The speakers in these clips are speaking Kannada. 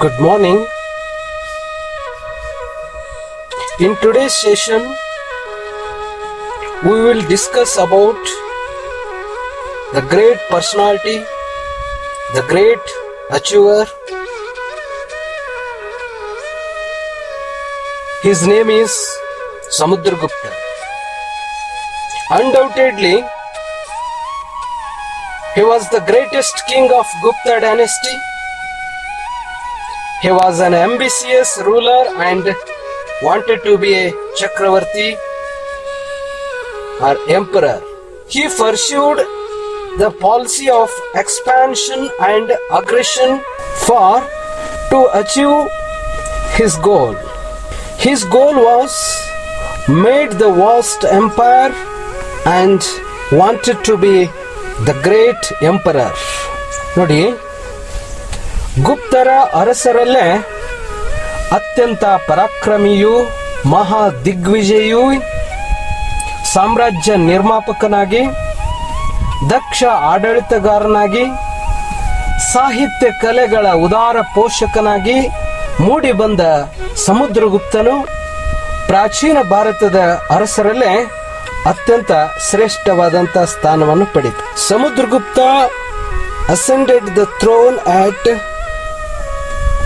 Good morning. In today's session, we will discuss about the great personality, the great achiever. His name is Samudragupta. Undoubtedly, he was the greatest king of Gupta dynasty. He was an ambitious ruler and wanted to be a Chakravarti or emperor. He pursued the policy of expansion and aggression to achieve his goal. His goal was made the vast empire and wanted to be the great emperor. ನೋಡಿ, ಗುಪ್ತರ ಅರಸರಲ್ಲೇ ಅತ್ಯಂತ ಪರಾಕ್ರಮಿಯೂ ಮಹಾ ದಿಗ್ವಿಜಯಿಯೂ ಸಾಮ್ರಾಜ್ಯ ನಿರ್ಮಾಪಕನಾಗಿ ದಕ್ಷ ಆಡಳಿತಗಾರನಾಗಿ ಸಾಹಿತ್ಯ ಕಲೆಗಳ ಉದಾರ ಪೋಷಕನಾಗಿ ಮೂಡಿ ಬಂದ ಸಮುದ್ರಗುಪ್ತನು ಪ್ರಾಚೀನ ಭಾರತದ ಅರಸರಲ್ಲೇ ಅತ್ಯಂತ ಶ್ರೇಷ್ಠವಾದಂಥ ಸ್ಥಾನವನ್ನು ಪಡೆಯಿತು. Samudragupta ascended the throne at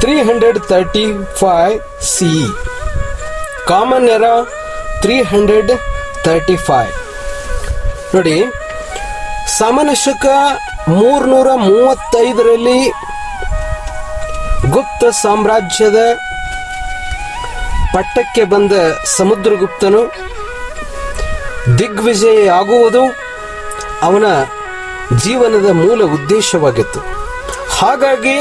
335 CE. Common era 335. ನೋಡಿ, ಸಾಮಾನ್ಯ ಶಕ 335ರಲ್ಲಿ ಗುಪ್ತ ಸಾಮ್ರಾಜ್ಯದ ಪಟ್ಟಕ್ಕೆ ಬಂದ ಸಮುದ್ರಗುಪ್ತನು ದಿಗ್ವಿಜಯ ಆಗುವುದು ಅವನ ಜೀವನದ ಮೂಲ ಉದ್ದೇಶವಾಗಿತ್ತು. ಹಾಗಾಗಿ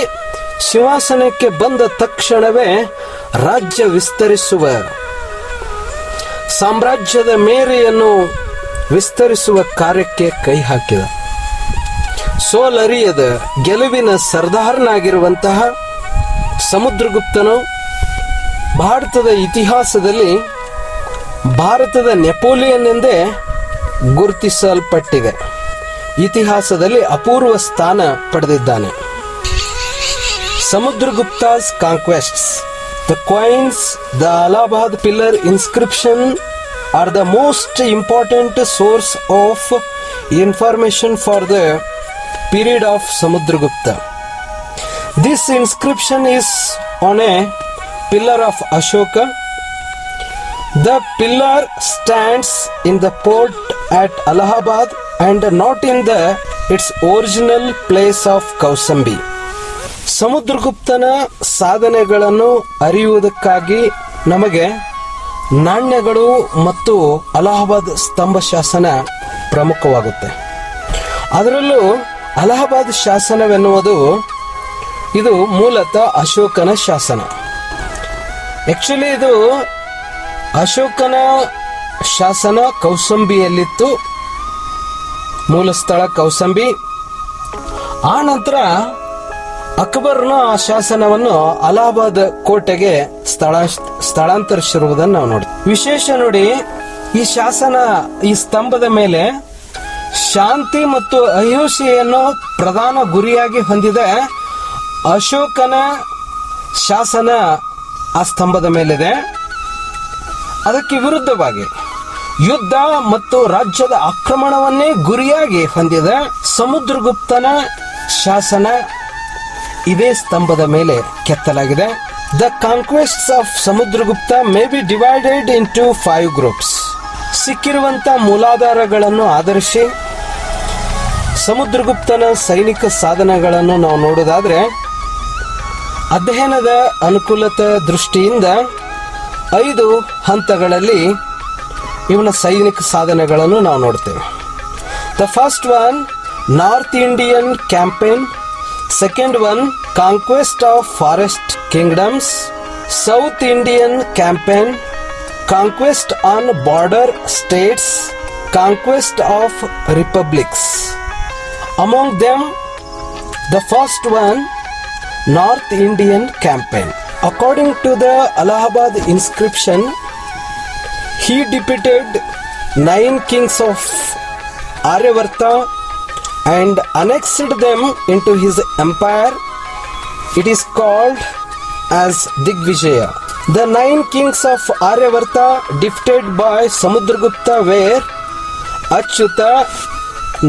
ಸಿಂಹಾಸನಕ್ಕೆ ಬಂದ ತಕ್ಷಣವೇ ರಾಜ್ಯ ವಿಸ್ತರಿಸುವ, ಸಾಮ್ರಾಜ್ಯದ ಮೇರೆಯನ್ನು ವಿಸ್ತರಿಸುವ ಕಾರ್ಯಕ್ಕೆ ಕೈ ಹಾಕಿದ. ಸೋಲರಿಯದ ಗೆಲುವಿನ ಸರ್ದಾರನಾಗಿರುವಂತಹ ಸಮುದ್ರಗುಪ್ತನು ಭಾರತದ ಇತಿಹಾಸದಲ್ಲಿ ಭಾರತದ ನೆಪೋಲಿಯನ್ ಎಂದೇ ಗುರುತಿಸಲ್ಪಟ್ಟಿದೆ. ಇತಿಹಾಸದಲ್ಲಿ ಅಪೂರ್ವ ಸ್ಥಾನ ಪಡೆದಿದ್ದಾನೆ. Samudragupta's conquests, the coins, the Allahabad pillar inscription are the most important source of information for the period of Samudragupta. This inscription is on a pillar of Ashoka. The pillar stands in the port at Allahabad and not in its original place of Kausambi. ಸಮುದ್ರಗುಪ್ತನ ಸಾಧನೆಗಳನ್ನು ಅರಿಯುವುದಕ್ಕಾಗಿ ನಮಗೆ ನಾಣ್ಯಗಳು ಮತ್ತು ಅಲಹಾಬಾದ್ ಸ್ತಂಭ ಶಾಸನ ಪ್ರಮುಖವಾಗುತ್ತೆ. ಅದರಲ್ಲೂ ಅಲಹಾಬಾದ್ ಶಾಸನವೆನ್ನುವುದು ಇದು ಮೂಲತಃ ಅಶೋಕನ ಶಾಸನ. ಆಕ್ಚುಲಿ ಇದು ಅಶೋಕನ ಶಾಸನ ಕೌಸಂಬಿಯಲ್ಲಿತ್ತು, ಮೂಲ ಸ್ಥಳ ಕೌಸಂಬಿ. ಆ ನಂತರ ಅಕ್ಬರ್ನ ಆ ಶಾಸನವನ್ನು ಅಲಹಾಬಾದ್ ಕೋಟೆಗೆ ಸ್ಥಳಾಂತರಿಸಿರುವುದನ್ನು ನಾವು ನೋಡಿ. ವಿಶೇಷ ನೋಡಿ, ಈ ಶಾಸನ, ಈ ಸ್ತಂಭದ ಮೇಲೆ ಶಾಂತಿ ಮತ್ತು ಅಹಿಂಸೆಯನ್ನು ಪ್ರಧಾನ ಗುರಿಯಾಗಿ ಹೊಂದಿದ ಅಶೋಕನ ಶಾಸನ ಆ ಸ್ತಂಭದ ಮೇಲಿದೆ. ಅದಕ್ಕೆ ವಿರುದ್ಧವಾಗಿ ಯುದ್ಧ ಮತ್ತು ರಾಜ್ಯದ ಆಕ್ರಮಣವನ್ನೇ ಗುರಿಯಾಗಿ ಹೊಂದಿದ ಸಮುದ್ರಗುಪ್ತನ ಶಾಸನ ಇದೇ ಸ್ತಂಭದ ಮೇಲೆ ಕೆತ್ತಲಾಗಿದೆ. The conquests of Samudragupta may be divided into 5 groups. ಸಿಕ್ಕಿರುವಂತ ಮೂಲಾಧಾರಗಳನ್ನು ಆಧರಿಸಿ ಸಮುದ್ರಗುಪ್ತನ ಸೈನಿಕ ಸಾಧನೆಗಳನ್ನು ನಾವು ನೋಡೋದಾದ್ರೆ, ಅಧ್ಯಯನದ ಅನುಕೂಲತೆ ದೃಷ್ಟಿಯಿಂದ 5 ಹಂತಗಳಲ್ಲಿ ಇವನ ಸೈನಿಕ ಸಾಧನೆಗಳನ್ನು ನಾವು ನೋಡ್ತೇವೆ. The first one, north Indian campaign. Second one, conquest of forest kingdoms. South Indian campaign, conquest on border States, conquest of republics. Among them the first one, North Indian campaign. According to the Allahabad inscription, he defeated 9 kings of Aryavarta and annexed them into his empire. It is called as Digvijaya. The 9 kings of Aryavarta defeated by Samudragupta were Achyuta,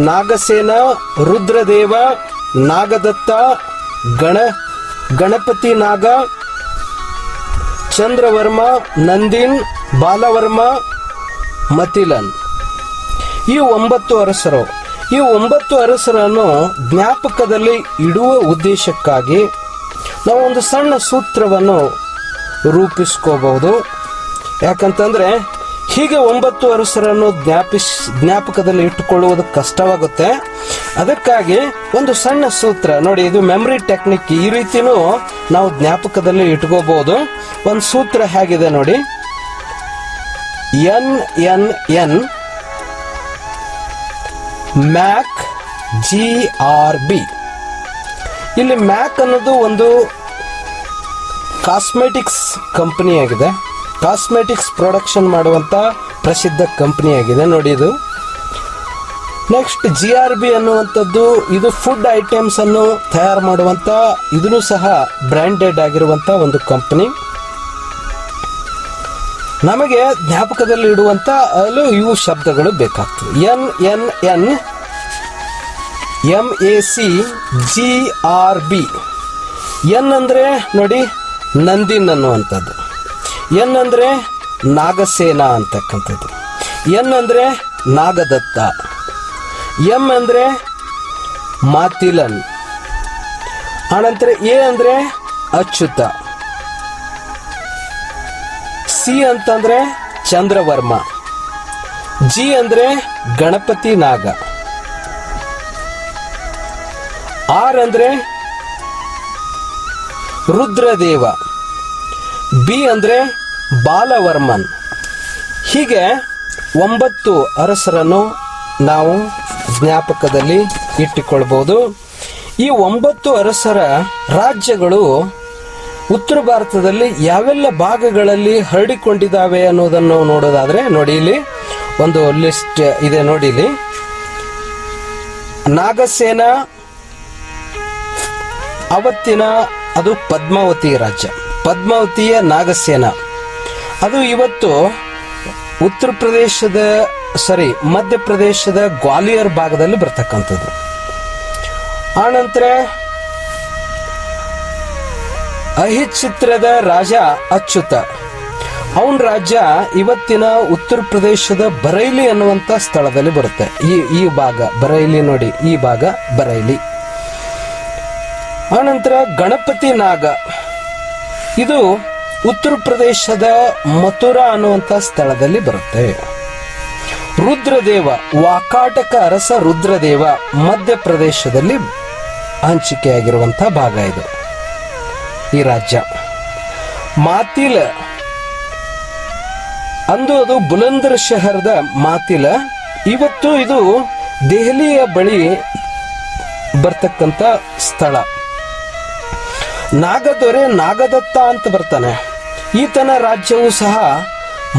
Nagasena, Rudradeva, Nagadatta, Ganapati Naga, ಚಂದ್ರವರ್ಮ, ನಂದಿನ್, ಬಾಲವರ್ಮ, ಮತಿಲನ್. ಈ 9 ಅರಸರು. ಈ 9 ಅರಸರನ್ನು ಜ್ಞಾಪಕದಲ್ಲಿ ಇಡುವ ಉದ್ದೇಶಕ್ಕಾಗಿ ನಾವು ಒಂದು ಸಣ್ಣ ಸೂತ್ರವನ್ನು ರೂಪಿಸ್ಕೋಬಹುದು. ಯಾಕಂತಂದ್ರೆ ಹೀಗೆ 9 ಅರಸರನ್ನು ಜ್ಞಾಪಕದಲ್ಲಿ ಇಟ್ಟುಕೊಳ್ಳುವುದು ಕಷ್ಟವಾಗುತ್ತೆ. ಅದಕ್ಕಾಗಿ ಒಂದು ಸಣ್ಣ ಸೂತ್ರ ನೋಡಿ, ಇದು ಮೆಮರಿ ಟೆಕ್ನಿಕ್. ಈ ರೀತಿನೂ ನಾವು ಜ್ಞಾಪಕದಲ್ಲಿ ಇಟ್ಕೋಬಹುದು. ಒಂದು ಸೂತ್ರ ಹೇಗಿದೆ ನೋಡಿ, NNN ಮ್ಯಾಕ್ GRB. ಇಲ್ಲಿ ಮ್ಯಾಕ್ ಅನ್ನೋದು ಒಂದು ಕಾಸ್ಮೆಟಿಕ್ಸ್ ಕಂಪನಿ ಆಗಿದೆ. ಕಾಸ್ಮೆಟಿಕ್ಸ್ ಪ್ರೊಡಕ್ಷನ್ ಮಾಡುವಂತ ಪ್ರಸಿದ್ಧ ಕಂಪನಿ ಆಗಿದೆ ನೋಡಿ ಇದು. ನೆಕ್ಸ್ಟ್ GRB ಅನ್ನುವಂಥದ್ದು ಇದು ಫುಡ್ ಐಟಮ್ಸ್ ಅನ್ನು ತಯಾರು ಮಾಡುವಂತ, ಇದನ್ನು ಸಹ ಬ್ರ್ಯಾಂಡೆಡ್ ಆಗಿರುವಂತ ಒಂದು ಕಂಪನಿ. ನಮಗೆ ಜ್ಞಾಪಕದಲ್ಲಿ ಇಡುವಂತ ಇವು ಶಬ್ದಗಳು ಬೇಕಾಗ್ತದೆ. NNN MAC GRB. ಎನ್ ಅಂದ್ರೆ ನೋಡಿ ನಂದಿನ್ ಅನ್ನುವಂಥದ್ದು, ಎನ್ ಅಂದ್ರೆ ನಾಗಸೇನ ಅಂತಕ್ಕಂಥದ್ದು, ಎನ್ ಅಂದ್ರೆ ನಾಗದತ್ತ, ಎಂ ಅಂದ್ರೆ ಮಾತಿಲನ್, ಆನಂತರ ಎ ಅಂದ್ರೆ ಅಚ್ಯುತ, ಸಿ ಅಂತಂದ್ರೆ ಚಂದ್ರವರ್ಮ, ಜಿ ಅಂದ್ರೆ ಗಣಪತಿ ನಾಗ, ಆರ್ ಅಂದ್ರೆ ರುದ್ರದೇವ, ಬಿ ಅಂದ್ರೆ ಬಾಲವರ್ಮನ್. ಹೀಗೆ 9 ಅರಸರನ್ನು ನಾವು ಜ್ಞಾಪಕದಲ್ಲಿ ಇಟ್ಟುಕೊಳ್ಬಹುದು. ಈ 9 ಅರಸರ ರಾಜ್ಯಗಳು ಉತ್ತರ ಭಾರತದಲ್ಲಿ ಯಾವೆಲ್ಲ ಭಾಗಗಳಲ್ಲಿ ಹರಡಿಕೊಂಡಿದ್ದಾವೆ ಅನ್ನೋದನ್ನು ನೋಡೋದಾದ್ರೆ ನೋಡಿ, ಇಲ್ಲಿ ಒಂದು ಲಿಸ್ಟ್ ಇದೆ ನೋಡಿ. ಇಲ್ಲಿ ನಾಗಸೇನ ಅವತ್ತಿನ ಅದು ಪದ್ಮಾವತಿ ರಾಜ್ಯ, ಪದ್ಮಾವತಿಯ ನಾಗಸೇನ ಅದು ಇವತ್ತು ಉತ್ತರ ಪ್ರದೇಶದ ಮಧ್ಯಪ್ರದೇಶದ ಗ್ವಾಲಿಯರ್ ಭಾಗದಲ್ಲಿ ಬರ್ತಕ್ಕಂಥದ್ದು. ಆನಂತರ ಅಹಿಚಿತ್ರದ ರಾಜ ಅಚ್ಯುತ, ಅವನ ರಾಜ್ಯ ಇವತ್ತಿನ ಉತ್ತರ ಪ್ರದೇಶದ ಬರೈಲಿ ಅನ್ನುವಂತ ಸ್ಥಳದಲ್ಲಿ ಬರುತ್ತೆ. ಈ ಭಾಗ ಬರೈಲಿ ನೋಡಿ, ಈ ಭಾಗ ಬರೈಲಿ. ಆನಂತರ ಗಣಪತಿ ನಾಗ, ಇದು ಉತ್ತರ ಪ್ರದೇಶದ ಮಥುರಾ ಅನ್ನುವಂತ ಸ್ಥಳದಲ್ಲಿ ಬರುತ್ತೆ. ರುದ್ರದೇವ, ವಾಕಾಟಕ ಅರಸ ರುದ್ರದೇವ ಮಧ್ಯಪ್ರದೇಶದಲ್ಲಿ ಹಂಚಿಕೆಯಾಗಿರುವಂತ ಭಾಗ ಇದು, ಈ ರಾಜ್ಯ. ಮಾತಿಲ ಅಂದು ಅದು ಬುಲಂದರ್ ಶಹರದ ಮಾತಿಲ, ಇವತ್ತು ಇದು ದೆಹಲಿಯ ಬಳಿ ಬರ್ತಕ್ಕಂಥ ಸ್ಥಳ. ನಾಗದೊರೆ ನಾಗದತ್ತ ಅಂತ ಬರ್ತಾನೆ, ಈತನ ರಾಜ್ಯವು ಸಹ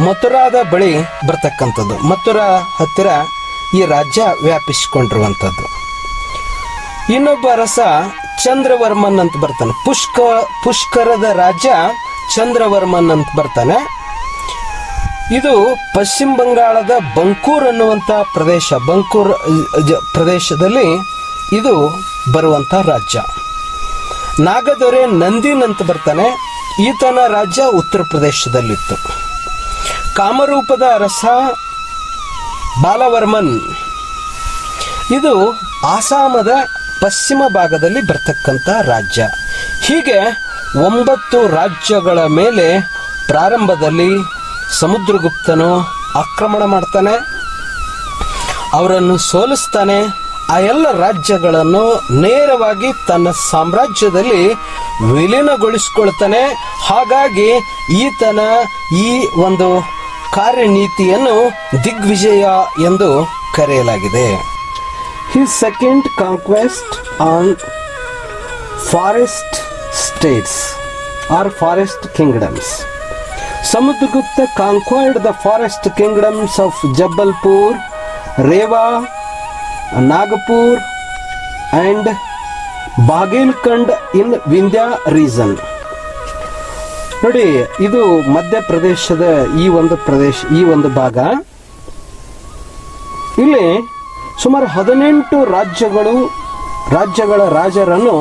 ಮಥುರಾದ ಬಳಿ ಬರ್ತಕ್ಕಂಥದ್ದು. ಮಥುರಾ ಹತ್ತಿರ ಈ ರಾಜ್ಯ ವ್ಯಾಪಿಸಿಕೊಂಡಿರುವಂಥದ್ದು. ಇನ್ನೊಬ್ಬ ಅರಸ ಚಂದ್ರವರ್ಮನ್ ಅಂತ ಬರ್ತಾನೆ, ಪುಷ್ಕರದ ರಾಜ್ಯ ಚಂದ್ರವರ್ಮನ್ ಅಂತ ಬರ್ತಾನೆ. ಇದು ಪಶ್ಚಿಮ ಬಂಗಾಳದ ಬಂಕೂರ್ ಅನ್ನುವಂತ ಪ್ರದೇಶ, ಬಂಕೂರ್ ಪ್ರದೇಶದಲ್ಲಿ ಇದು ಬರುವಂತ ರಾಜ್ಯ. ನಾಗದೊರೆ ನಂದಿನ್ ಅಂತ ಬರ್ತಾನೆ, ಈತನ ರಾಜ್ಯ ಉತ್ತರ ಪ್ರದೇಶದಲ್ಲಿತ್ತು. ಕಾಮರೂಪದ ಅರಸ ಬಾಲವರ್ಮನ್, ಇದು ಆಸಾಮದ ಪಶ್ಚಿಮ ಭಾಗದಲ್ಲಿ ಬರ್ತಕ್ಕಂಥ ರಾಜ್ಯ. ಹೀಗೆ 9 ರಾಜ್ಯಗಳ ಮೇಲೆ ಪ್ರಾರಂಭದಲ್ಲಿ ಸಮುದ್ರಗುಪ್ತನು ಆಕ್ರಮಣ ಮಾಡ್ತಾನೆ, ಅವರನ್ನು ಸೋಲಿಸ್ತಾನೆ. ಆ ಎಲ್ಲ ರಾಜ್ಯಗಳನ್ನು ನೇರವಾಗಿ ತನ್ನ ಸಾಮ್ರಾಜ್ಯದಲ್ಲಿ ವಿಲೀನಗೊಳಿಸಿಕೊಳ್ತಾನೆ. ಹಾಗಾಗಿ ಈತನ ಈ ಒಂದು ಕಾರ್ಯನೀತಿಯನ್ನು ದಿಗ್ವಿಜಯ ಎಂದು ಕರೆಯಲಾಗಿದೆ. His second conquest on forest states or forest kingdoms. Samudragupta conquered the forest kingdoms of Jabalpur, Rewa, Nagpur and Bagelkhand in Vindhya region. ನೋಡಿ, ಇದು ಮಧ್ಯಪ್ರದೇಶದ ಈ ಒಂದು ಭಾಗ. ಇಲ್ಲಿ ಸುಮಾರು 18 ರಾಜ್ಯಗಳ ರಾಜರನ್ನು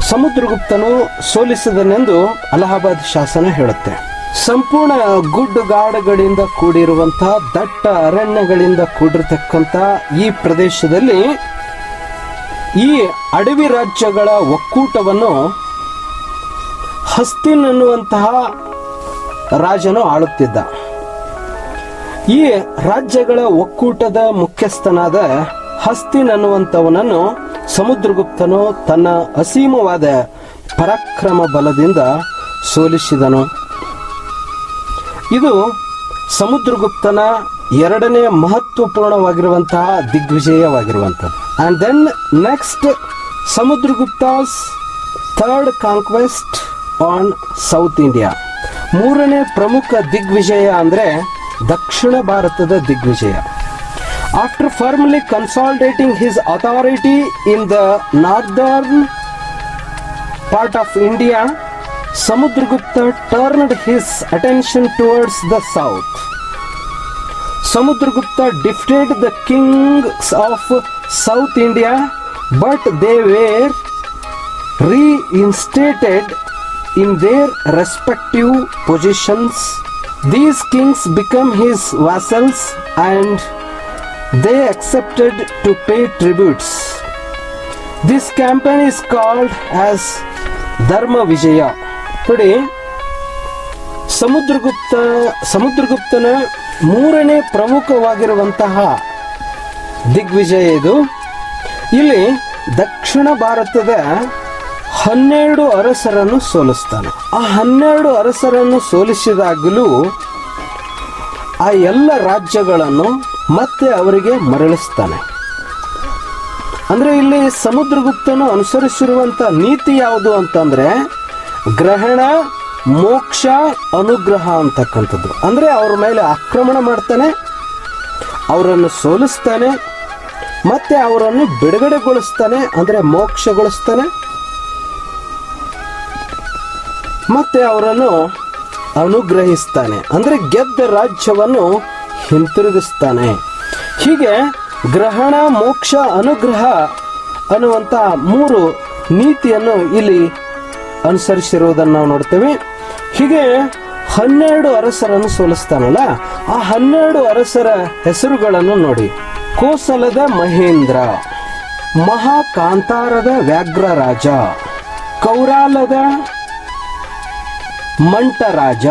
ಸಮುದ್ರಗುಪ್ತನು ಸೋಲಿಸಿದನೆಂದು ಅಲಹಾಬಾದ್ ಶಾಸನ ಹೇಳುತ್ತೆ. ಸಂಪೂರ್ಣ ಗುಡ್ಡುಗಾಡುಗಳಿಂದ ಕೂಡಿರುವಂತಹ ದಟ್ಟ ಅರಣ್ಯಗಳಿಂದ ಕೂಡಿರತಕ್ಕಂಥ ಈ ಪ್ರದೇಶದಲ್ಲಿ ಈ ಅಡವಿ ರಾಜ್ಯಗಳ ಒಕ್ಕೂಟವನ್ನು ಹಸ್ತಿನ್ ಅನ್ನುವಂತಹ ರಾಜನು ಆಳುತ್ತಿದ್ದ. ಈ ರಾಜ್ಯಗಳ ಒಕ್ಕೂಟದ ಮುಖ್ಯಸ್ಥನಾದ ಹಸ್ತಿನ್ ಅನ್ನುವಂಥವನನ್ನು ಸಮುದ್ರಗುಪ್ತನು ತನ್ನ ಅಸೀಮವಾದ ಪರಾಕ್ರಮ ಬಲದಿಂದ ಸೋಲಿಸಿದನು. ಇದು ಸಮುದ್ರಗುಪ್ತನ ಎರಡನೇ ಮಹತ್ವಪೂರ್ಣವಾಗಿರುವಂತಹ ದಿಗ್ವಿಜಯವಾಗಿರುವಂಥದ್ದು. And then next, Samudragupta's third conquest on south India. ಮೂರನೇ ಪ್ರಮುಖ ದಿಗ್ವಿಜಯ ಅಂದರೆ ದಕ್ಷಿಣ ಭಾರತದ ದಿಗ್ವಿಜಯ. After firmly consolidating his authority in the northern part of India, Samudragupta turned his attention towards the south. Samudragupta defeated the kings of South India, but they were reinstated in their respective positions. These kings became his vassals and they accepted to pay tributes. This campaign is called as Dharma Vijaya. ನೋಡಿ, ಸಮುದ್ರಗುಪ್ತನ ಮೂರನೇ ಪ್ರಮುಖವಾಗಿರುವಂತಹ ದಿಗ್ವಿಜಯ ಇದು. ಇಲ್ಲಿ ದಕ್ಷಿಣ ಭಾರತದ 12 ಅರಸರನ್ನು ಸೋಲಿಸ್ತಾನೆ. ಆ 12 ಅರಸರನ್ನು ಸೋಲಿಸಿದಾಗಲೂ ಆ ಎಲ್ಲ ರಾಜ್ಯಗಳನ್ನು ಮತ್ತೆ ಅವರಿಗೆ ಮರಳಿಸ್ತಾನೆ. ಅಂದ್ರೆ ಇಲ್ಲಿ ಸಮುದ್ರಗುಪ್ತನು ಅನುಸರಿಸಿರುವಂತ ನೀತಿ ಯಾವುದು ಅಂತಂದ್ರೆ ಗ್ರಹಣ, ಮೋಕ್ಷ, ಅನುಗ್ರಹ ಅಂತಕ್ಕಂಥದ್ದು. ಅಂದ್ರೆ ಅವ್ರ ಮೇಲೆ ಆಕ್ರಮಣ ಮಾಡ್ತಾನೆ, ಅವರನ್ನು ಸೋಲಿಸ್ತಾನೆ, ಮತ್ತೆ ಅವರನ್ನು ಬಿಡುಗಡೆಗೊಳಿಸ್ತಾನೆ, ಅಂದ್ರೆ ಮೋಕ್ಷಗೊಳಿಸ್ತಾನೆ, ಮತ್ತೆ ಅವರನ್ನು ಅನುಗ್ರಹಿಸ್ತಾನೆ, ಅಂದ್ರೆ ಗೆದ್ದ ರಾಜ್ಯವನ್ನು ಹಿಂತಿರುಗಿಸ್ತಾನೆ. ಹೀಗೆ ಗ್ರಹಣ, ಮೋಕ್ಷ, ಅನುಗ್ರಹ ಅನ್ನುವಂಥ 3 ನೀತಿಯನ್ನು ಇಲ್ಲಿ ಅನುಸರಿಸಿರುವುದನ್ನು ನಾವು ನೋಡ್ತೇವೆ. ಹೀಗೆ 12 ಅರಸರನ್ನು ಸೋಲಿಸ್ತಾನಲ್ಲ, ಆ 12 ಅರಸರ ಹೆಸರುಗಳನ್ನು ನೋಡಿ. ಕೋಸಲದ ಮಹೇಂದ್ರ, ಮಹಾಕಾಂತಾರದ ವ್ಯಾಘ್ರರಾಜ, ಕೌರಾಲದ ಮಂಟರಾಜ,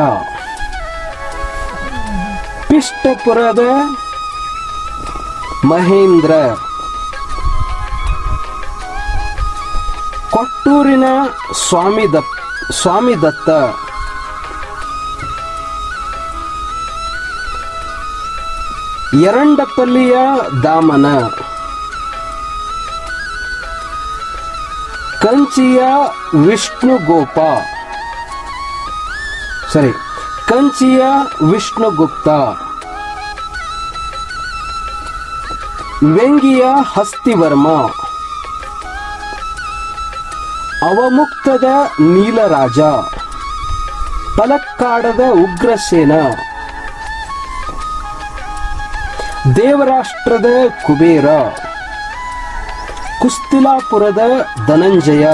ಪಿಷ್ಟಪುರದ ಮಹೇಂದ್ರ, ಕೊಟ್ಟೂರಿನ ಸ್ವಾಮಿ ದತ್ತ, ಯರಂಡಪಲ್ಲಿಯ ದಾಮನ, ಕಂಚಿಯ ವಿಷ್ಣುಗುಪ್ತ, ವೆಂಗಿಯ ಹಸ್ತಿವರ್ಮ, ಅವಮುಕ್ತದ ನೀಲರಾಜ, ಪಲಕ್ಕಾಡದ ಉಗ್ರಸೇನ, ದೇವರಾಷ್ಟ್ರದ ಕುಬೇರ, ಕುಸ್ತಿಲಾಪುರದ ಧನಂಜಯ.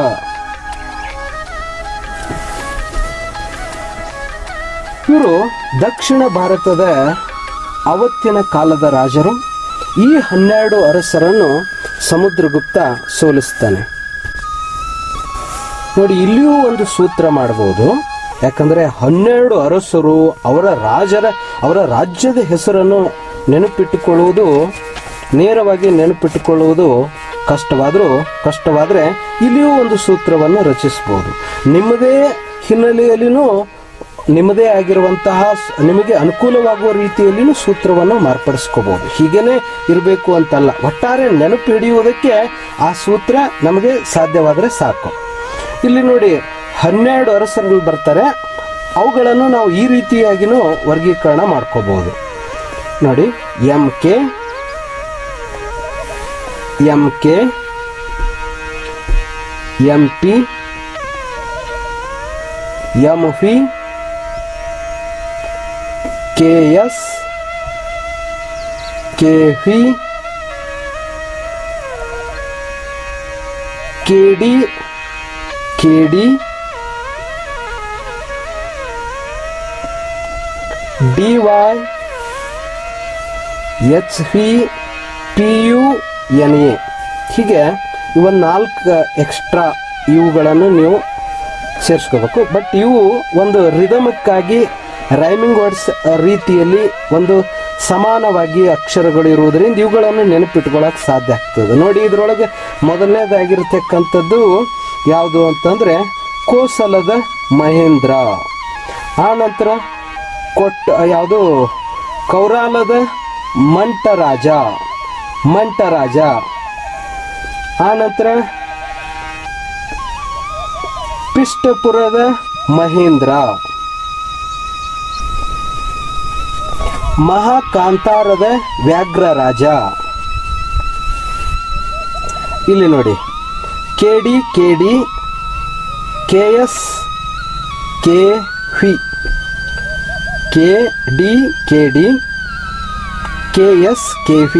ಇವರು ದಕ್ಷಿಣ ಭಾರತದ ಅವತ್ತಿನ ಕಾಲದ ರಾಜರು. ಈ 12 ಅರಸರನ್ನು ಸಮುದ್ರಗುಪ್ತ ಸೋಲಿಸ್ತಾನೆ. ನೋಡಿ, ಇಲ್ಲಿಯೂ ಒಂದು ಸೂತ್ರ ಮಾಡಬಹುದು. ಯಾಕಂದ್ರೆ 12 ಅರಸರು ಅವರ ರಾಜ್ಯದ ಹೆಸರನ್ನು ನೇರವಾಗಿ ನೆನಪಿಟ್ಟುಕೊಳ್ಳುವುದು ಕಷ್ಟವಾದರೆ ಇಲ್ಲಿಯೂ ಒಂದು ಸೂತ್ರವನ್ನು ರಚಿಸಬಹುದು. ನಿಮ್ಮದೇ ಹಿನ್ನೆಲೆಯಲ್ಲಿನೂ ನಿಮ್ಮದೇ ಆಗಿರುವಂತಹ ನಿಮಗೆ ಅನುಕೂಲವಾಗುವ ರೀತಿಯಲ್ಲಿನೂ ಸೂತ್ರವನ್ನು ಮಾರ್ಪಡಿಸ್ಕೋಬಹುದು. ಹೀಗೇನೆ ಇರಬೇಕು ಅಂತಲ್ಲ, ಒಟ್ಟಾರೆ ನೆನಪು ಹಿಡಿಯುವುದಕ್ಕೆ ಆ ಸೂತ್ರ ನಮಗೆ ಸಾಧ್ಯವಾದರೆ ಸಾಕು. ಇಲ್ಲಿ ನೋಡಿ, 12 ಅರಸರು ಬರ್ತಾರೆ. ಅವುಗಳನ್ನು ನಾವು ಈ ರೀತಿಯಾಗಿನೂ ವರ್ಗೀಕರಣ ಮಾಡ್ಕೋಬಹುದು. ನೋಡಿ, M K, M P, MV, KS, KV, KD, DY, HV, PU, NA. ಹೀಗೆ ಇವನ್ 4 ಎಕ್ಸ್ಟ್ರಾ ಇವುಗಳನ್ನು ನೀವು ಸೇರಿಸ್ಕೋಬೇಕು. ಬಟ್ ಇವು ಒಂದು ರಿದಮಕ್ಕಾಗಿ ರೈಮಿಂಗ್ ವರ್ಡ್ಸ್ ರೀತಿಯಲ್ಲಿ ಒಂದು ಸಮಾನವಾಗಿ ಅಕ್ಷರಗಳು ಇರುವುದರಿಂದ ಇವುಗಳನ್ನು ನೆನಪಿಟ್ಕೊಳ್ಳೋಕೆ ಸಾಧ್ಯ ಆಗ್ತದೆ. ನೋಡಿ, ಇದರೊಳಗೆ ಮೊದಲನೇದಾಗಿರ್ತಕ್ಕಂಥದ್ದು ಯಾವುದು ಅಂತಂದರೆ ಕೋಸಲದ ಮಹೇಂದ್ರ. ಆ ನಂತರ ಯಾವುದು ಕೌರಾಲದ ಮಂಟರಾಜ. ಆ ನಂತರ ಪಿಷ್ಟಪುರದ ಮಹೇಂದ್ರ. ಮಹಾಕಾಂತಾರದ ವ್ಯಾಘ್ರರಾಜ. ಇಲ್ಲಿ ನೋಡಿ, KD, KS, KV, KD, KS, KV.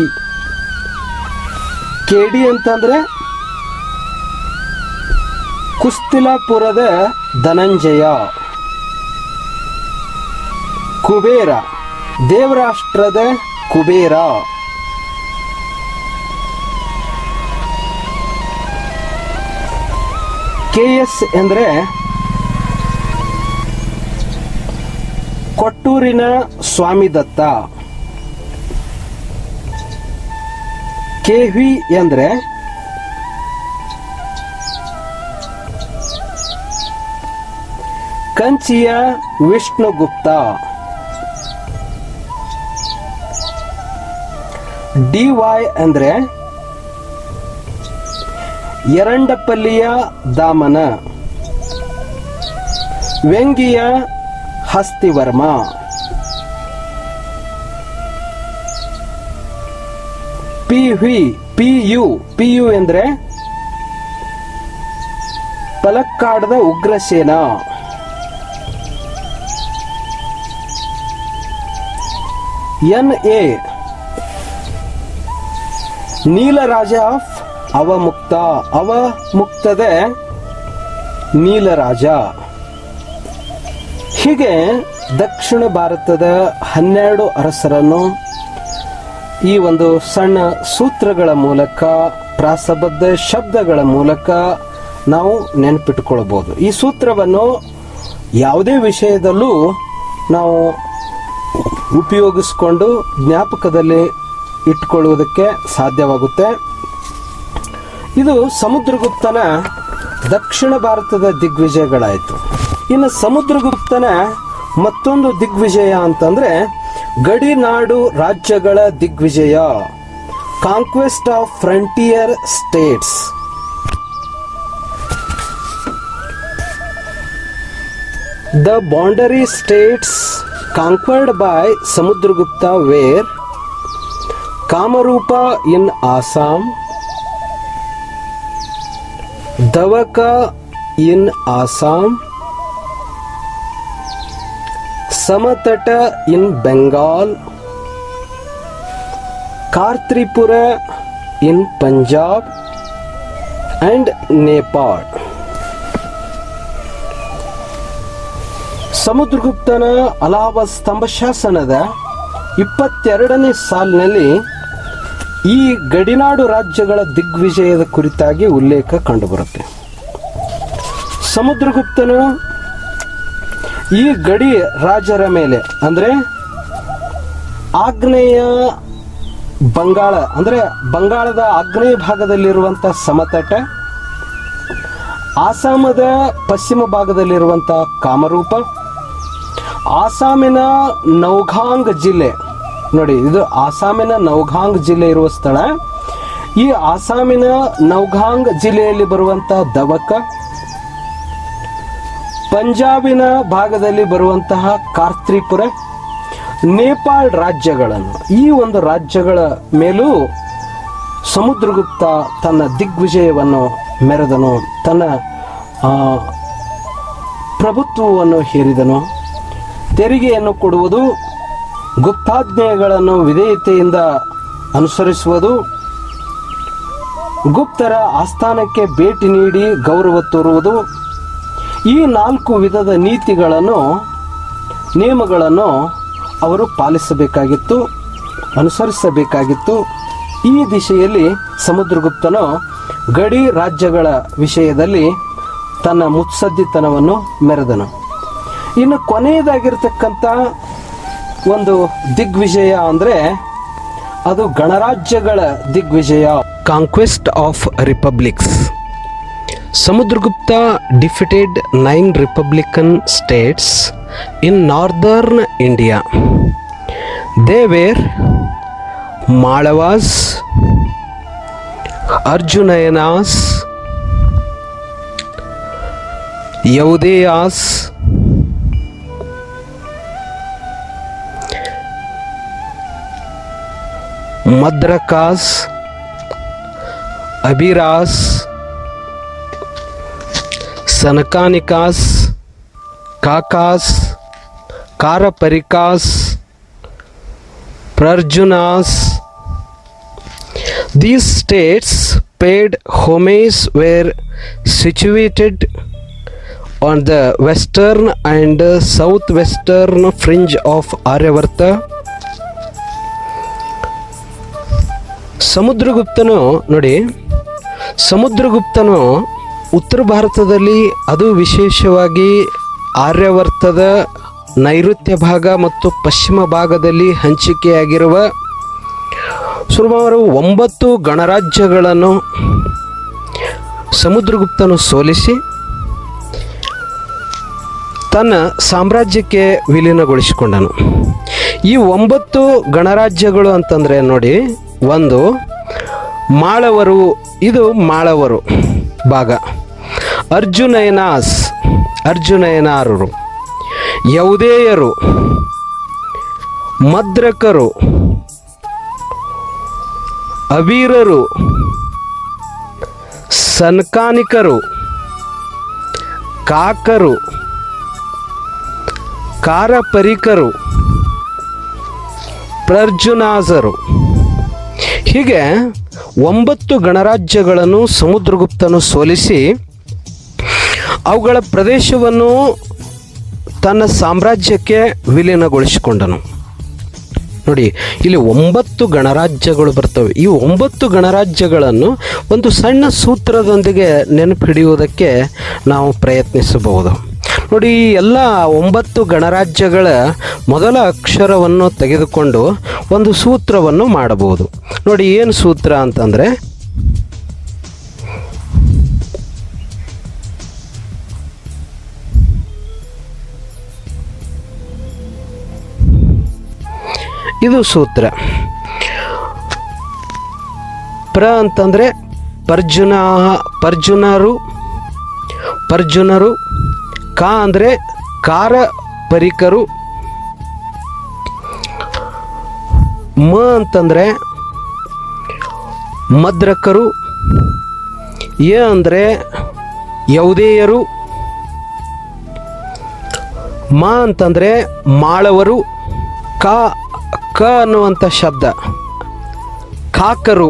KD ಅಂತಂದ್ರೆ ಕುಸ್ತಿಲಾಪುರದ ಧನಂಜಯ. ಕುಬೇರ, ದೇವರಾಷ್ಟ್ರದ ಕುಬೇರ. KS ಎಂದ್ರೆ ಕೊಟ್ಟೂರಿನ ಸ್ವಾಮಿದತ್ತ. KV ಎಂದ್ರೆ ಕಂಚಿಯ ವಿಷ್ಣುಗುಪ್ತ. DY ಅಂದ್ರೆ ಎರಡಪಲ್ಲಿಯ ದಾಮನ. ವ್ಯಂಗಿಯ ಹಸ್ತಿವರ್ಮ. PU ಎಂದ್ರೆ ಪಲಕ್ಕಾಡದ ಉಗ್ರಸೇನ. NA ನೀಲರಾಜ ಆಫ್ ಅವಮುಕ್ತದ ನೀಲರಾಜ. ಹೀಗೆ ದಕ್ಷಿಣ ಭಾರತದ 12 ಅರಸರನ್ನು ಈ ಒಂದು ಸಣ್ಣ ಸೂತ್ರಗಳ ಮೂಲಕ, ಪ್ರಾಸಬದ್ಧ ಶಬ್ದಗಳ ಮೂಲಕ ನಾವು ನೆನಪಿಟ್ಟುಕೊಳ್ಳಬಹುದು. ಈ ಸೂತ್ರವನ್ನು ಯಾವುದೇ ವಿಷಯದಲ್ಲೂ ನಾವು ಉಪಯೋಗಿಸಿಕೊಂಡು ಜ್ಞಾಪಕದಲ್ಲಿ ಇಟ್ಕೊಳ್ಳುವುದಕ್ಕೆ ಸಾಧ್ಯವಾಗುತ್ತೆ. ಇದು ಸಮುದ್ರಗುಪ್ತನ ದಕ್ಷಿಣ ಭಾರತದ ದಿಗ್ವಿಜಯಗಳಾಯಿತು. ಇನ್ನು ಸಮುದ್ರಗುಪ್ತನ ಮತ್ತೊಂದು ದಿಗ್ವಿಜಯ ಅಂತಂದ್ರೆ ಗಡಿನಾಡು ರಾಜ್ಯಗಳ ದಿಗ್ವಿಜಯ. Conquest of frontier states. The boundary states conquered by Samudragupta were Kamarupa in Assam, Dawaka in Assam, Samatata in Bengal, Kartripura in Punjab and Nepal. ಸಮುದ್ರಗುಪ್ತನ ಅಲಹಾಬಾದ್ ಸ್ತಂಭ ಶಾಸನದ 22ನೇ ಸಾಲಿನಲ್ಲಿ ಈ ಗಡಿನಾಡು ರಾಜ್ಯಗಳ ದಿಗ್ವಿಜಯದ ಕುರಿತಾಗಿ ಉಲ್ಲೇಖ ಕಂಡುಬರುತ್ತೆ. ಸಮುದ್ರಗುಪ್ತನು ಈ ಗಡಿ ರಾಜರ ಮೇಲೆ ಅಂದ್ರೆ ಆಗ್ನೇಯ ಬಂಗಾಳ ಅಂದ್ರೆ ಬಂಗಾಳದ ಆಗ್ನೇಯ ಭಾಗದಲ್ಲಿರುವಂಥ ಸಮತಟ, ಆಸಾಮದ ಪಶ್ಚಿಮ ಭಾಗದಲ್ಲಿರುವಂಥ ಕಾಮರೂಪ, ಆಸಾಮಿನ ನೌಗಾಂಗ್ ಜಿಲ್ಲೆ, ನೋಡಿ ಇದು ಆಸಾಮಿನ ನೌಗಾಂಗ್ ಜಿಲ್ಲೆ ಇರುವ ಸ್ಥಳ. ಈ ಆಸಾಮಿನ ನೌಗಾಂಗ್ ಜಿಲ್ಲೆಯಲ್ಲಿ ಬರುವಂಥ ದವಕ, ಪಂಜಾಬಿನ ಭಾಗದಲ್ಲಿ ಬರುವಂತಹ ಕಾರ್ತ್ರಿಪುರ, ನೇಪಾಳ ರಾಜ್ಯಗಳನ್ನು, ಈ ಒಂದು ರಾಜ್ಯಗಳ ಮೇಲೂ ಸಮುದ್ರಗುಪ್ತ ತನ್ನ ದಿಗ್ವಿಜಯವನ್ನು ಮೆರೆದನು. ತನ್ನ ಪ್ರಭುತ್ವವನ್ನು ಹೇರಿದನು. ತೆರಿಗೆಯನ್ನು ಕೊಡುವುದು, ಗುಪ್ತಾಜ್ಞೆಗಳನ್ನು ವಿಧೇಯತೆಯಿಂದ ಅನುಸರಿಸುವುದು, ಗುಪ್ತರ ಆಸ್ಥಾನಕ್ಕೆ ಭೇಟಿ ನೀಡಿ ಗೌರವ ತೋರುವುದು, ಈ 4 ವಿಧದ ನೀತಿಗಳನ್ನು, ನಿಯಮಗಳನ್ನು ಅವರು ಪಾಲಿಸಬೇಕಾಗಿತ್ತು, ಅನುಸರಿಸಬೇಕಾಗಿತ್ತು. ಈ ದಿಶೆಯಲ್ಲಿ ಸಮುದ್ರಗುಪ್ತನು ಗಡಿ ರಾಜ್ಯಗಳ ವಿಷಯದಲ್ಲಿ ತನ್ನ ಮುತ್ಸದ್ದಿತನವನ್ನು ಮೆರೆದನು. ಇನ್ನು ಕೊನೆಯದಾಗಿರ್ತಕ್ಕಂಥ ಒಂದು ದಿಗ್ವಿಜಯ ಅಂದರೆ ಅದು ಗಣರಾಜ್ಯಗಳ ದಿಗ್ವಿಜಯ, conquest of republics. Samudragupta defeated 9 republican states in northern India. They were Malavas, Arjunayanas, Yaudeyas, Madrakas, Abiras, Sanakanikas, Kakas, Karaparikas, Prarjunas. These states paid homage were situated on the western and southwestern fringe of Aryavarta. ಸಮುದ್ರಗುಪ್ತನು ನೋಡಿ, ಸಮುದ್ರಗುಪ್ತನು ಉತ್ತರ ಭಾರತದಲ್ಲಿ, ಅದು ವಿಶೇಷವಾಗಿ ಆರ್ಯವರ್ತದ ನೈಋತ್ಯ ಭಾಗ ಮತ್ತು ಪಶ್ಚಿಮ ಭಾಗದಲ್ಲಿ ಹಂಚಿಕೆಯಾಗಿರುವ ಸುಮಾರು 9 ಗಣರಾಜ್ಯಗಳನ್ನು ಸಮುದ್ರಗುಪ್ತನು ಸೋಲಿಸಿ ತನ್ನ ಸಾಮ್ರಾಜ್ಯಕ್ಕೆ ವಿಲೀನಗೊಳಿಸಿಕೊಂಡನು. ಈ 9 ಗಣರಾಜ್ಯಗಳು ಅಂತಂದರೆ ನೋಡಿ, ಒಂದು ಮಾಳವರು, ಇದು ಮಾಳವರು ಭಾಗ, ಅರ್ಜುನಯನಾರರು, ಯೌದೇಯರು, ಮದ್ರಕರು, ಅಬೀರರು, ಸನ್ಕಾನಿಕರು, ಕಾಕರು, ಕಾರಪರಿಕರು, ಪ್ರರ್ಜುನಾಜರು. ಹೀಗೆ 9 ಗಣರಾಜ್ಯಗಳನ್ನು ಸಮುದ್ರಗುಪ್ತನು ಸೋಲಿಸಿ ಅವುಗಳ ಪ್ರದೇಶವನ್ನು ತನ್ನ ಸಾಮ್ರಾಜ್ಯಕ್ಕೆ ವಿಲೀನಗೊಳಿಸಿಕೊಂಡನು. ನೋಡಿ, ಇಲ್ಲಿ 9 ಗಣರಾಜ್ಯಗಳು ಬರ್ತವೆ. ಈ 9 ಗಣರಾಜ್ಯಗಳನ್ನು ಒಂದು ಸಣ್ಣ ಸೂತ್ರದೊಂದಿಗೆ ನೆನಪಿಡಿಯುವುದಕ್ಕೆ ನಾವು ಪ್ರಯತ್ನಿಸಬಹುದು. ನೋಡಿ, ಈ ಎಲ್ಲ 9 ಗಣರಾಜ್ಯಗಳ ಮೊದಲ ಅಕ್ಷರವನ್ನು ತೆಗೆದುಕೊಂಡು ಒಂದು ಸೂತ್ರವನ್ನು ಮಾಡಬಹುದು. ನೋಡಿ, ಏನು ಸೂತ್ರ ಅಂತಂದರೆ, ಇದು ಸೂತ್ರ. ಪ್ರ ಅಂತಂದರೆ ಪರ್ಜುನರು, ಕ ಅಂದರೆ ಕಾರಪರಿಕರು, ಮ ಅಂತಂದರೆ ಮದ್ರಕರು, ಯ ಅಂದರೆ ಯೌದೇಯರು, ಮ ಅಂತಂದರೆ ಮಾಳವರು, ಕ ಅನ್ನುವಂಥ ಶಬ್ದ ಕಾಕರು,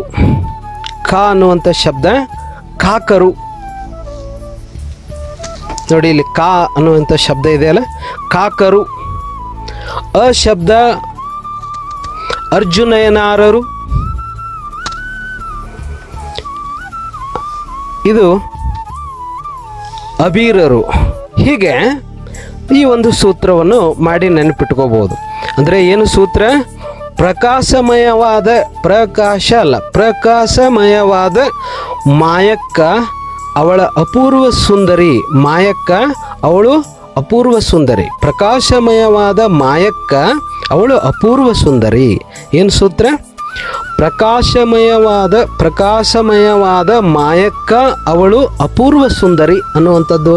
ಕ ಅನ್ನುವಂಥ ಶಬ್ದ ಕಾಕರು. ನೋಡಿ, ಇಲ್ಲಿ ಕಾ ಅನ್ನುವಂಥ ಶಬ್ದ ಇದೆಯಲ್ಲ, ಕಾಕರು. ಅ ಶಬ್ದ ಅರ್ಜುನಯನಾರರು, ಇದು ಅಬೀರರು. ಹೀಗೆ ಈ ಒಂದು ಸೂತ್ರವನ್ನು ಮಾಡಿ ನೆನಪಿಟ್ಕೋಬಹುದು. ಅಂದರೆ ಏನು ಸೂತ್ರ? ಪ್ರಕಾಶಮಯವಾದ ಮಾಯಕ್ಕ ಅವಳ ಅಪೂರ್ವ ಸುಂದರಿ, ಮಾಯಕ್ಕ ಅವಳು ಅಪೂರ್ವ ಸುಂದರಿ. ಪ್ರಕಾಶಮಯವಾದ ಮಾಯಕ್ಕ ಅವಳು ಅಪೂರ್ವ ಸುಂದರಿ. ಏನು ಸೂತ್ರ? ಪ್ರಕಾಶಮಯವಾದ ಮಾಯಕ್ಕ ಅವಳು ಅಪೂರ್ವ ಸುಂದರಿ ಅನ್ನುವಂಥದ್ದು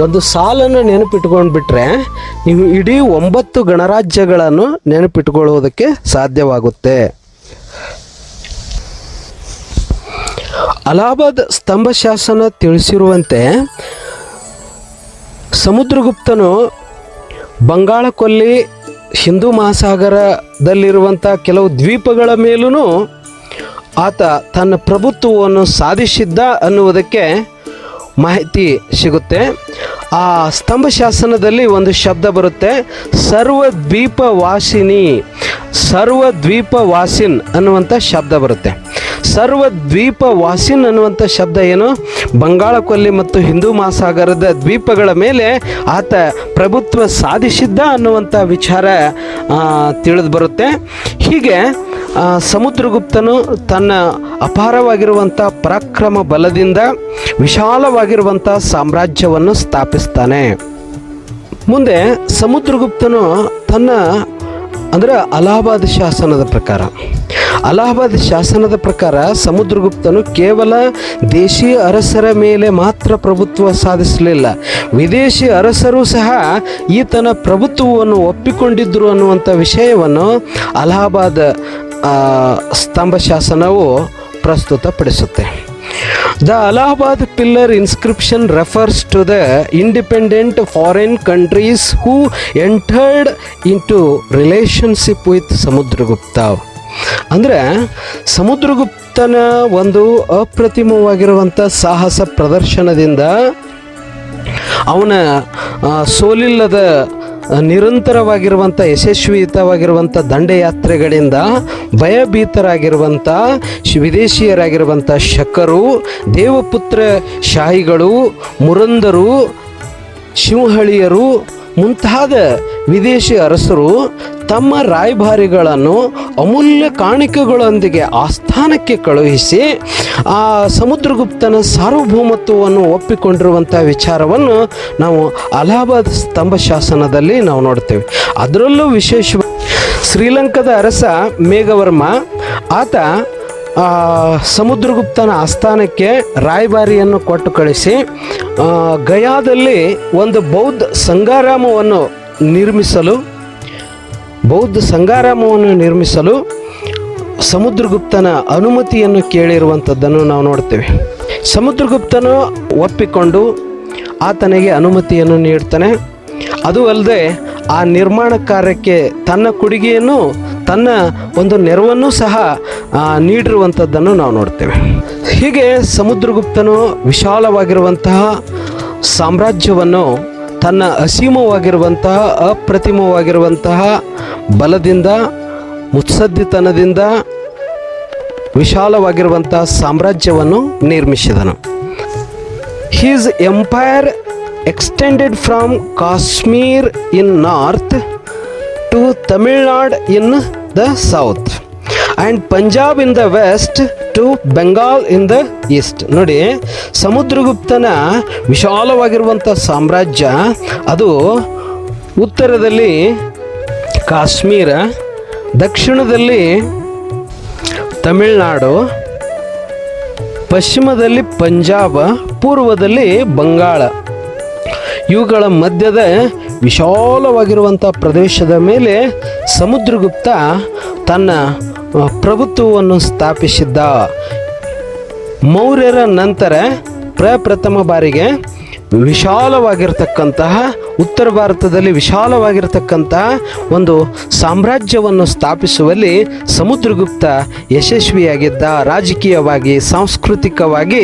ಒಂದು ಸಾಲನ್ನು ನೆನಪಿಟ್ಕೊಂಡು ಬಿಟ್ಟರೆ ನೀವು ಇಡೀ 9 ಗಣರಾಜ್ಯಗಳನ್ನು ನೆನಪಿಟ್ಕೊಳ್ಳುವುದಕ್ಕೆ ಸಾಧ್ಯವಾಗುತ್ತೆ. ಅಲಹಾಬಾದ್ ಸ್ತಂಭ ಶಾಸನ ತಿಳಿಸಿರುವಂತೆ ಸಮುದ್ರಗುಪ್ತನು ಬಂಗಾಳ ಕೊಲ್ಲಿ, ಹಿಂದೂ ಮಹಾಸಾಗರದಲ್ಲಿರುವಂಥ ಕೆಲವು ದ್ವೀಪಗಳ ಮೇಲೂ ಆತ ತನ್ನ ಪ್ರಭುತ್ವವನ್ನು ಸಾಧಿಸಿದ್ದ ಅನ್ನುವುದಕ್ಕೆ ಮಾಹಿತಿ ಸಿಗುತ್ತೆ. ಆ ಸ್ತಂಭ ಶಾಸನದಲ್ಲಿ ಒಂದು ಶಬ್ದ ಬರುತ್ತೆ, ಸರ್ವದ್ವೀಪವಾಸಿನ್ ಅನ್ನುವಂಥ ಶಬ್ದ ಬರುತ್ತೆ. ಸರ್ವದ್ವೀಪವಾಸಿನ್ ಅನ್ನುವಂಥ ಶಬ್ದ ಏನು, ಬಂಗಾಳ ಕೊಲ್ಲಿ ಮತ್ತು ಹಿಂದೂ ಮಹಾಸಾಗರದ ದ್ವೀಪಗಳ ಮೇಲೆ ಆತ ಪ್ರಭುತ್ವ ಸಾಧಿಸಿದ್ದ ಅನ್ನುವಂಥ ವಿಚಾರ ತಿಳಿದು ಬರುತ್ತೆ. ಹೀಗೆ ಸಮುದ್ರಗುಪ್ತನು ತನ್ನ ಅಪಾರವಾಗಿರುವಂಥ ಪರಾಕ್ರಮ ಬಲದಿಂದ ವಿಶಾಲವಾಗಿರುವಂಥ ಸಾಮ್ರಾಜ್ಯವನ್ನು ಸ್ಥಾಪಿಸ್ತಾನೆ. ಮುಂದೆ ಸಮುದ್ರಗುಪ್ತನು ತನ್ನ ಅಂದರೆ ಅಲಹಾಬಾದ್ ಶಾಸನದ ಪ್ರಕಾರ ಸಮುದ್ರಗುಪ್ತನು ಕೇವಲ ದೇಶಿ ಅರಸರ ಮೇಲೆ ಮಾತ್ರ ಪ್ರಭುತ್ವ ಸಾಧಿಸಲಿಲ್ಲ, ವಿದೇಶಿ ಅರಸರು ಸಹ ಈತನ ಪ್ರಭುತ್ವವನ್ನು ಒಪ್ಪಿಕೊಂಡಿದ್ದರು ಅನ್ನುವಂಥ ವಿಷಯವನ್ನು ಅಲಹಾಬಾದ್ ಸ್ತಂಭ ಶಾಸನವು ಪ್ರಸ್ತುತಪಡಿಸುತ್ತೆ. The Allahabad pillar inscription refers to the independent foreign countries who entered into relationship with Samudragupta. ಅಂದರೆ ಸಮುದ್ರಗುಪ್ತನ ಒಂದು ಅಪ್ರತಿಮವಾಗಿರುವಂಥ ಸಾಹಸ ಪ್ರದರ್ಶನದಿಂದ ಅವನ ಸೋಲಿಲ್ಲದ ನಿರಂತರವಾಗಿರುವಂಥ ಯಶಸ್ವಿಯುತವಾಗಿರುವಂಥ ದಂಡಯಾತ್ರೆಗಳಿಂದ ಭಯಭೀತರಾಗಿರುವಂಥ ವಿದೇಶಿಯರಾಗಿರುವಂಥ ಶಕರು, ದೇವಪುತ್ರ ಶಾಹಿಗಳು, ಮುರಂದರು, ಶಿವಹಳಿಯರು ಮುಂತಾದ ವಿದೇಶಿ ಅರಸರು ತಮ್ಮ ರಾಯಭಾರಿಗಳನ್ನು ಅಮೂಲ್ಯ ಕಾಣಿಕೆಗಳೊಂದಿಗೆ ಆಸ್ಥಾನಕ್ಕೆ ಕಳುಹಿಸಿ ಆ ಸಮುದ್ರಗುಪ್ತನ ಸಾರ್ವಭೌಮತ್ವವನ್ನು ಒಪ್ಪಿಕೊಂಡಿರುವಂಥ ವಿಚಾರವನ್ನು ನಾವು ಅಲಹಾಬಾದ್ ಸ್ತಂಭ ಶಾಸನದಲ್ಲಿ ನಾವು ನೋಡ್ತೇವೆ. ಅದರಲ್ಲೂ ವಿಶೇಷವಾಗಿ ಶ್ರೀಲಂಕಾದ ಅರಸ ಮೇಘವರ್ಮ ಆತ ಸಮುದ್ರಗುಪ್ತನ ಆಸ್ಥಾನಕ್ಕೆ ರಾಯಭಾರಿಯನ್ನು ಕೊಟ್ಟು ಕಳಿಸಿ ಗಯಾದಲ್ಲಿ ಒಂದು ಬೌದ್ಧ ಸಂಘಾರಾಮವನ್ನು ನಿರ್ಮಿಸಲು ಸಮುದ್ರಗುಪ್ತನ ಅನುಮತಿಯನ್ನು ಕೇಳಿರುವಂಥದ್ದನ್ನು ನಾವು ನೋಡ್ತೇವೆ. ಸಮುದ್ರಗುಪ್ತನು ಒಪ್ಪಿಕೊಂಡು ಆತನಿಗೆ ಅನುಮತಿಯನ್ನು ನೀಡ್ತಾನೆ. ಅದು ಅಲ್ಲದೆ ಆ ನಿರ್ಮಾಣ ಕಾರ್ಯಕ್ಕೆ ತನ್ನ ಕೊಡುಗೆಯನ್ನು, ತನ್ನ ಒಂದು ನೆರವನ್ನು ಸಹ ನೀಡಿರುವಂಥದ್ದನ್ನು ನಾವು ನೋಡ್ತೇವೆ. ಹೀಗೆ ಸಮುದ್ರಗುಪ್ತನು ವಿಶಾಲವಾಗಿರುವಂತಹ ಸಾಮ್ರಾಜ್ಯವನ್ನು ತನ್ನ ಅಸೀಮವಾಗಿರುವಂತಹ ಅಪ್ರತಿಮವಾಗಿರುವಂತಹ ಬಲದಿಂದ, ಮುತ್ಸದ್ದಿತನದಿಂದ ವಿಶಾಲವಾಗಿರುವಂತಹ ಸಾಮ್ರಾಜ್ಯವನ್ನು ನಿರ್ಮಿಸಿದನು. His empire extended from Kashmir in north to Tamil Nadu in the south and Punjab in the west to Bengal in the east. ನೋಡಿ, ಸಮುದ್ರಗುಪ್ತನ ವಿಶಾಲವಾಗಿರುವಂಥ ಸಾಮ್ರಾಜ್ಯ ಅದು ಉತ್ತರದಲ್ಲಿ ಕಾಶ್ಮೀರ, ದಕ್ಷಿಣದಲ್ಲಿ ತಮಿಳುನಾಡು, ಪಶ್ಚಿಮದಲ್ಲಿ ಪಂಜಾಬ್, ಪೂರ್ವದಲ್ಲಿ ಬಂಗಾಳ, ಇವುಗಳ ಮಧ್ಯದ ವಿಶಾಲವಾಗಿರುವಂಥ ಪ್ರದೇಶದ ಮೇಲೆ ಸಮುದ್ರಗುಪ್ತ ತನ್ನ ಪ್ರಭುತ್ವವನ್ನು ಸ್ಥಾಪಿಸಿದ್ದ. ಮೌರ್ಯರ ನಂತರ ಪ್ರಪ್ರಥಮ ಬಾರಿಗೆ ವಿಶಾಲವಾಗಿರ್ತಕ್ಕಂತಹ ಉತ್ತರ ಭಾರತದಲ್ಲಿ ವಿಶಾಲವಾಗಿರ್ತಕ್ಕಂತಹ ಒಂದು ಸಾಮ್ರಾಜ್ಯವನ್ನು ಸ್ಥಾಪಿಸುವಲ್ಲಿ ಸಮುದ್ರಗುಪ್ತ ಯಶಸ್ವಿಯಾಗಿದ್ದ. ರಾಜಕೀಯವಾಗಿ, ಸಾಂಸ್ಕೃತಿಕವಾಗಿ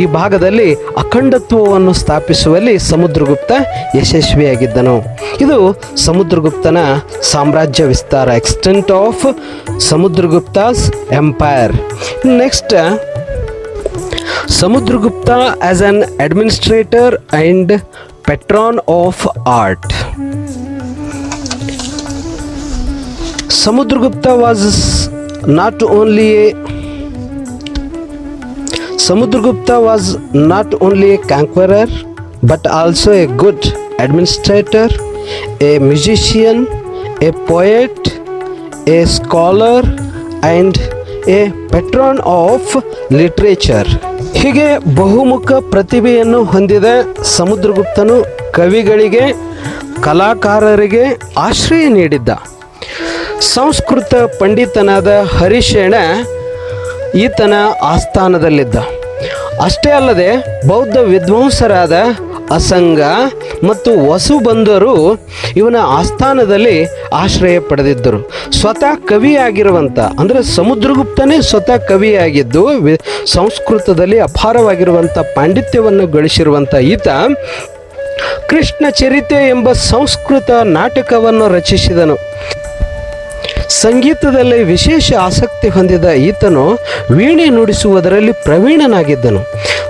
ಈ ಭಾಗದಲ್ಲಿ ಅಖಂಡತ್ವವನ್ನು ಸ್ಥಾಪಿಸುವಲ್ಲಿ ಸಮುದ್ರಗುಪ್ತ ಯಶಸ್ವಿಯಾಗಿದ್ದನು. ಇದು ಸಮುದ್ರಗುಪ್ತನ ಸಾಮ್ರಾಜ್ಯ ವಿಸ್ತಾರ, extent of Samudragupta's empire. Next, Samudragupta as an administrator and patron of art. Samudragupta was not only a conqueror but also a good administrator, a musician, a poet, a scholar and a patron of literature. ಹೀಗೆ ಬಹುಮುಖ ಪ್ರತಿಭೆಯನ್ನು ಹೊಂದಿದ ಸಮುದ್ರಗುಪ್ತನು ಕವಿಗಳಿಗೆ, ಕಲಾಕಾರರಿಗೆ ಆಶ್ರಯ ನೀಡಿದ್ದ. ಸಂಸ್ಕೃತ ಪಂಡಿತನಾದ ಹರಿಶೇಣ ಈತನ ಆಸ್ಥಾನದಲ್ಲಿದ್ದ. ಅಷ್ಟೇ ಅಲ್ಲದೆ ಬೌದ್ಧ ವಿದ್ವಾಂಸರಾದ ಅಸಂಗ ಮತ್ತು ವಸುಬಂಧರು ಇವನ ಆಸ್ಥಾನದಲ್ಲಿ ಆಶ್ರಯ ಪಡೆದಿದ್ದರು. ಸ್ವತಃ ಕವಿಯಾಗಿರುವಂಥ ಅಂದರೆ ಸಮುದ್ರಗುಪ್ತನೇ ಸ್ವತಃ ಕವಿಯಾಗಿದ್ದು ಸಂಸ್ಕೃತದಲ್ಲಿ ಅಪಾರವಾಗಿರುವಂಥ ಪಾಂಡಿತ್ಯವನ್ನು ಗಳಿಸಿರುವಂಥ ಈತ ಕೃಷ್ಣ ಚರಿತೆ ಎಂಬ ಸಂಸ್ಕೃತ ನಾಟಕವನ್ನು ರಚಿಸಿದನು. ಸಂಗೀತದಲ್ಲಿ ವಿಶೇಷ ಆಸಕ್ತಿ ಹೊಂದಿದ ಈತನು ವೀಣೆ ನುಡಿಸುವುದರಲ್ಲಿ ಪ್ರವೀಣನಾಗಿದ್ದನು.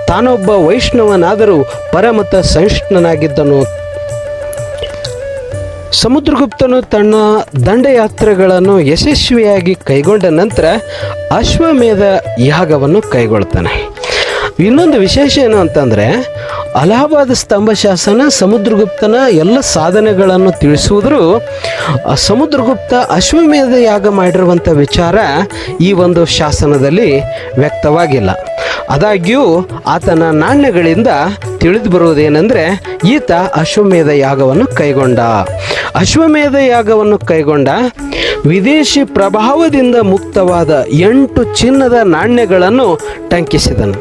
ತಾನೊಬ್ಬ ವೈಷ್ಣವನಾದರೂ ಪರಮತ ಸಹಿಷ್ಣುನಾಗಿದ್ದನು. ಸಮುದ್ರಗುಪ್ತನು ತನ್ನ ದಂಡಯಾತ್ರೆಗಳನ್ನು ಯಶಸ್ವಿಯಾಗಿ ಕೈಗೊಂಡ ನಂತರ ಅಶ್ವಮೇಧ ಯಾಗವನ್ನು ಕೈಗೊಳ್ತಾನೆ. ಇನ್ನೊಂದು ವಿಶೇಷ ಏನು ಅಂತಂದರೆ, ಅಲಹಾಬಾದ್ ಸ್ತಂಭ ಶಾಸನ ಸಮುದ್ರಗುಪ್ತನ ಎಲ್ಲ ಸಾಧನೆಗಳನ್ನು ತಿಳಿಸುವುದರೂ ಸಮುದ್ರಗುಪ್ತ ಅಶ್ವಮೇಧ ಯಾಗ ಮಾಡಿರುವಂಥ ವಿಚಾರ ಈ ಒಂದು ಶಾಸನದಲ್ಲಿ ವ್ಯಕ್ತವಾಗಿಲ್ಲ. ಆದಾಗ್ಯೂ ಆತನ ನಾಣ್ಯಗಳಿಂದ ತಿಳಿದು ಬರುವುದೇನೆಂದರೆ, ಈತ ಅಶ್ವಮೇಧ ಯಾಗವನ್ನು ಕೈಗೊಂಡ. ಅಶ್ವಮೇಧ ಯಾಗವನ್ನು ಕೈಗೊಂಡ ವಿದೇಶಿ ಪ್ರಭಾವದಿಂದ ಮುಕ್ತವಾದ 8 ಚಿನ್ನದ ನಾಣ್ಯಗಳನ್ನು ಟಂಕಿಸಿದನು.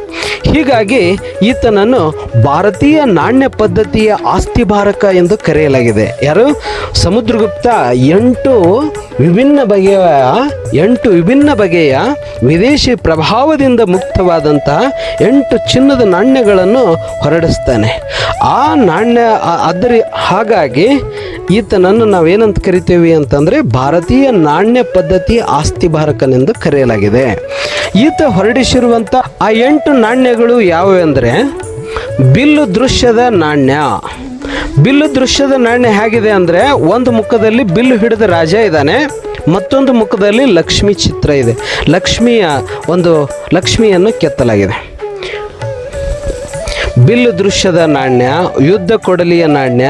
ಹೀಗಾಗಿ ಈತನನ್ನು ಭಾರತೀಯ ನಾಣ್ಯ ಪದ್ಧತಿಯ ಆಸ್ತಿಭಾರಕ ಎಂದು ಕರೆಯಲಾಗಿದೆ. ಯಾರು? ಸಮುದ್ರಗುಪ್ತ 8 ವಿಭಿನ್ನ ಬಗೆಯ ವಿದೇಶಿ ಪ್ರಭಾವದಿಂದ ಮುಕ್ತವಾದಂತಹ 8 ಚಿನ್ನದ ನಾಣ್ಯಗಳನ್ನು ಹೊರಡಿಸ್ತಾನೆ. ಆ ನಾಣ್ಯ ಹಾಗಾಗಿ ಈತನನ್ನು ನಾವೇನಂತ ಕರಿತೇವೆ ಅಂತಂದರೆ ಭಾರತೀಯ ನಾಣ್ಯ ಪದ್ಧತಿ ಆಸ್ತಿಭಾರಕನೆಂದು ಕರೆಯಲಾಗಿದೆ. ಈತ ಹೊರಡಿಸಿರುವಂಥ ಆ 8 ನಾಣ್ಯಗಳು ಯಾವುವು ಅಂದರೆ, ಬಿಲ್ಲು ದೃಶ್ಯದ ನಾಣ್ಯ. ಬಿಲ್ಲು ದೃಶ್ಯದ ನಾಣ್ಯ ಹೇಗಿದೆ ಅಂದರೆ, ಒಂದು ಮುಖದಲ್ಲಿ ಬಿಲ್ಲು ಹಿಡಿದ ರಾಜ ಇದ್ದಾನೆ, ಮತ್ತೊಂದು ಮುಖದಲ್ಲಿ ಲಕ್ಷ್ಮಿ ಚಿತ್ರ ಇದೆ. ಲಕ್ಷ್ಮಿಯನ್ನು ಕೆತ್ತಲಾಗಿದೆ. ಬಿಲ್ಲು ದೃಶ್ಯದ ನಾಣ್ಯ, ಯುದ್ಧ ಕೊಡಲಿಯ ನಾಣ್ಯ,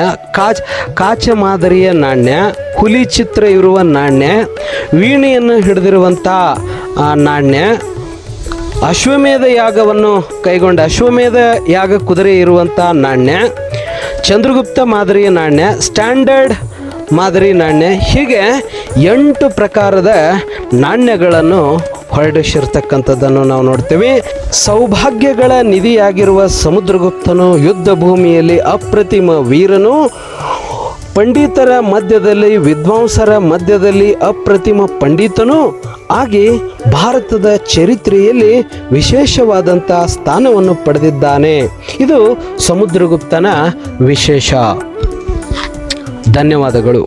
ಕಾಚ ಮಾದರಿಯ ನಾಣ್ಯ, ಹುಲಿ ಚಿತ್ರ ಇರುವ ನಾಣ್ಯ, ವೀಣೆಯನ್ನು ಹಿಡಿದಿರುವಂಥ ನಾಣ್ಯ, ಅಶ್ವಮೇಧ ಯಾಗವನ್ನು ಕೈಗೊಂಡ ಅಶ್ವಮೇಧ ಯಾಗ ಕುದುರೆ ಇರುವಂಥ ನಾಣ್ಯ, ಚಂದ್ರಗುಪ್ತ ಮಾದರಿಯ ನಾಣ್ಯ, ಸ್ಟ್ಯಾಂಡರ್ಡ್ ಮಾದರಿ ನಾಣ್ಯ, ಹೀಗೆ 8 ಪ್ರಕಾರದ ನಾಣ್ಯಗಳನ್ನು ಹೊರಡಿಸಿರ್ತಕ್ಕಂಥದ್ದನ್ನು ನಾವು ನೋಡ್ತೇವೆ. ಸೌಭಾಗ್ಯಗಳ ನಿಧಿಯಾಗಿರುವ ಸಮುದ್ರಗುಪ್ತನು ಯುದ್ಧ ಭೂಮಿಯಲ್ಲಿ ಅಪ್ರತಿಮ ವೀರನು, ಪಂಡಿತರ ಮಧ್ಯದಲ್ಲಿ ವಿದ್ವಾಂಸರ ಮಧ್ಯದಲ್ಲಿ ಅಪ್ರತಿಮ ಪಂಡಿತನು ಆಗಿ ಭಾರತದ ಚರಿತ್ರೆಯಲ್ಲಿ ವಿಶೇಷವಾದಂಥ ಸ್ಥಾನವನ್ನು ಪಡೆದಿದ್ದಾನೆ. ಇದು ಸಮುದ್ರಗುಪ್ತನ ವಿಶೇಷ. ಧನ್ಯವಾದಗಳು.